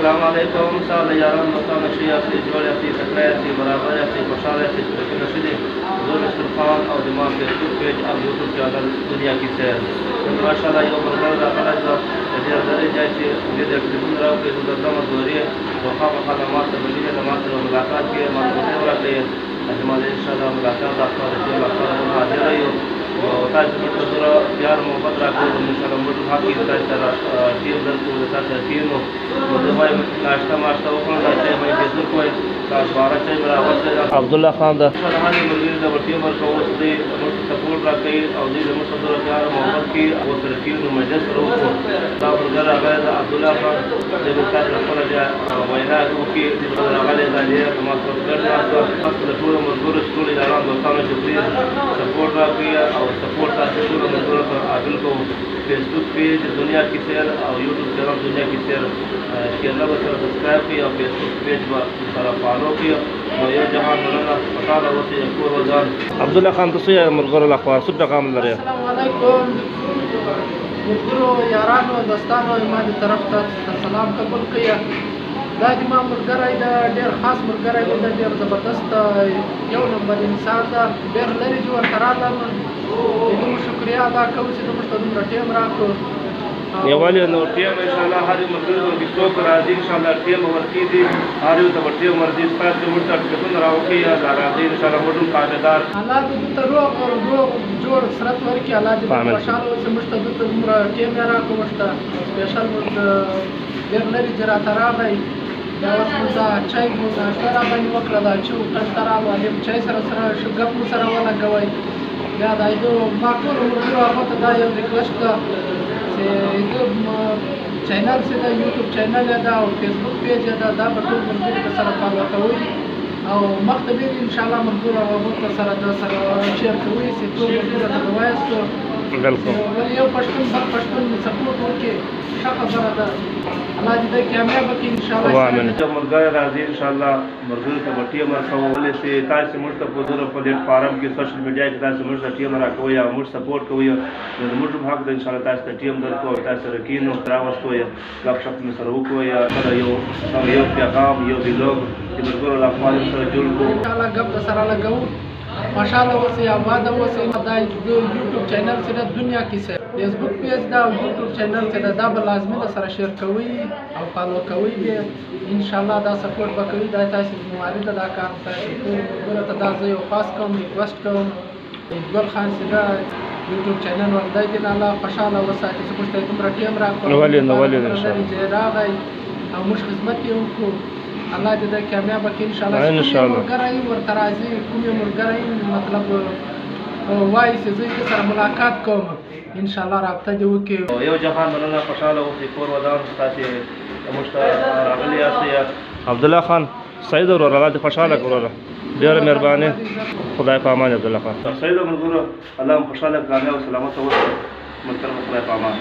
السلام علیکم سال یاران دوستان ښه یاستئ جوړ یاستئ تکړه یاستئ برابر یاستئ خوشحاله یاستئ چې ښه دي زه مشرف خان او زما فیسبوک پیج او یوټیوب چینل دنیا کې سیر نن ماشاءالله یو ملګری راغلی ده د دې لرې ځای چې دې د ټلیفون راوکړې زه درځم دورې خامخا له ما سره ملګري له ما سره ملاقات کې ما ته وخت راکړی زما د انشاءالله ملاقات راځه د دې لپاره حاضر یو تاسو موږ سره پیار محبت راکړو انشاءالله موږ حق کې تاسو سره ټیم درکو تاسو ټیم نو د وای ناشته ماشته وکړو دا چې مې بيزو کوی تاسو بارا چې برابر عبد الله خان دا فرهاني ملګری د ټیم ورکو اوس دې موږ سپورټ راکړي او دې موږ سره پیار محبت کې او سره ټیم نو مجلس وروکو دا ورګر هغه د عبد الله خان د تاسو خپل وینا کوي چې هغه له دې ما سره ګرځي تاسو د ټول مزګورو ټول ادارو دوستانو چې سپورټ راکړي او سپورټ تاسو ټول مزګورو ته عادل کو فیسبوک پیج دنیا کی سیر او یوټیوب چینل دنیا کی سیر چینل به سره سبسکرایب کړئ او فیسبوک پیج به سره فالو کړئ نو یو جهان مننه خوشحاله اوسئ کور وزان عبد الله خان تاسو یې مرګره الاخبار څه پیغام لرئ السلام علیکم ملګرو یارانو دوستانو ما دې طرف ته سلام قبول کړئ دا د ما ملګری ده ډېر خاص ملګری دی ډېر زبردست یو نمبر انسان ده ډېر لرې دي ورته رالم د دوی شکریه ادا کوو چې زموږ ته دومره ټیم راکړو یوالې نو ټیم انشاءالله هر یو ملګري ته څوک راځي انشاءالله ټیم ورکېږي هر یو ته به ټیم ورځي ستاسو موږ ته ټلیفون راوکړي یا راځي انشاءالله موږ هم قاعدهدار الله دې دوی ته روغ جوړ صورت ورکړي الله دې خوشحاله اوسي موږ ته دوی ته دومره ټیم یې راکړو موږ ته سپیشل موږ ډېر لرې چې راته راغی دا اوس موږ دا چای مو ناشته راباندې وکړه دا چې ټک ته راغلم چای سره ښه ګپ مو سره ولګوئ بیا دا ما ټولو ملګرو هغو ته دا یو ریکویسټ ده چې چینل چې ده یوټیوب چینل یې ده او فیسبوک پیج یې ده دا به ټول ملګرو ته سره فالو کوئ او مخته ډېر انشاءالله ملګرو هغو ته سره شیر کوئ چې ټول ملګرو ته به وایاستو یو پښتون بل پښتون سپورټ وکړي ښه خبره ده الله دې دا کامیابه کړي انشاءالله ملګری راځي انشاءالله ملګرو ته به ټیم ورکوو ولې چې تاسو موږ ته په دغه پلیټفارم کې سوشل میډیا کې تاسو موږ ته ټیم راکوئ او موږ سپورټ کوئ نو زموږ هم حق ده انشاءالله تاسو ته ټیم درکوو او تاسو سره کینو راوستو یا ګپ شپ مې سره وکړو یا سره یو پیغام یو ویلوګ چې ملګرو له خوا سره جوړ کړو انشاءالله ګپ سره لګوو خوشحاله اوسئ آباد اوسئ دا یوټیوب چینل چې ده دنیا کې سیر فیسبوک پیج ده او یوټیوب چینل چې ده دا به لازمي ده سره شیر کوئ او فالو کوئ بیا انشاءالله دا سپورټ به کوئ دا تاسې ذمهواري ده دا کار تاسې ټولو ملګرو ته دا زه یو خاص کوم ریکویسټ کوم اقبال خان چې ده یوټیوب چینل ورته دې نه الله خوشحاله وساتي چې موږ ته یې دومره ټیم راکړو چې راغی او موږ خدمت یې وکړو الله دې دا کامیابه کړي انشاءالله ملګری ورته راځي کوم یو ملګری مطلب وایي چې زه یې سره ملاقات کوم انشاءالله رابطه دې وکړي یو جهان مننه خوشحاله اوسئ کور ودان تاسې موږ ته راغلي یاستئ عبد الله خان سعید وروره الله دې خوشحاله کړي وروره ډېره مهرباني خدای په امان عبد الله خان سعید ملګرو الله هم خوشحاله کامیاب او سلامت اوسئ ملګرو خدای په امان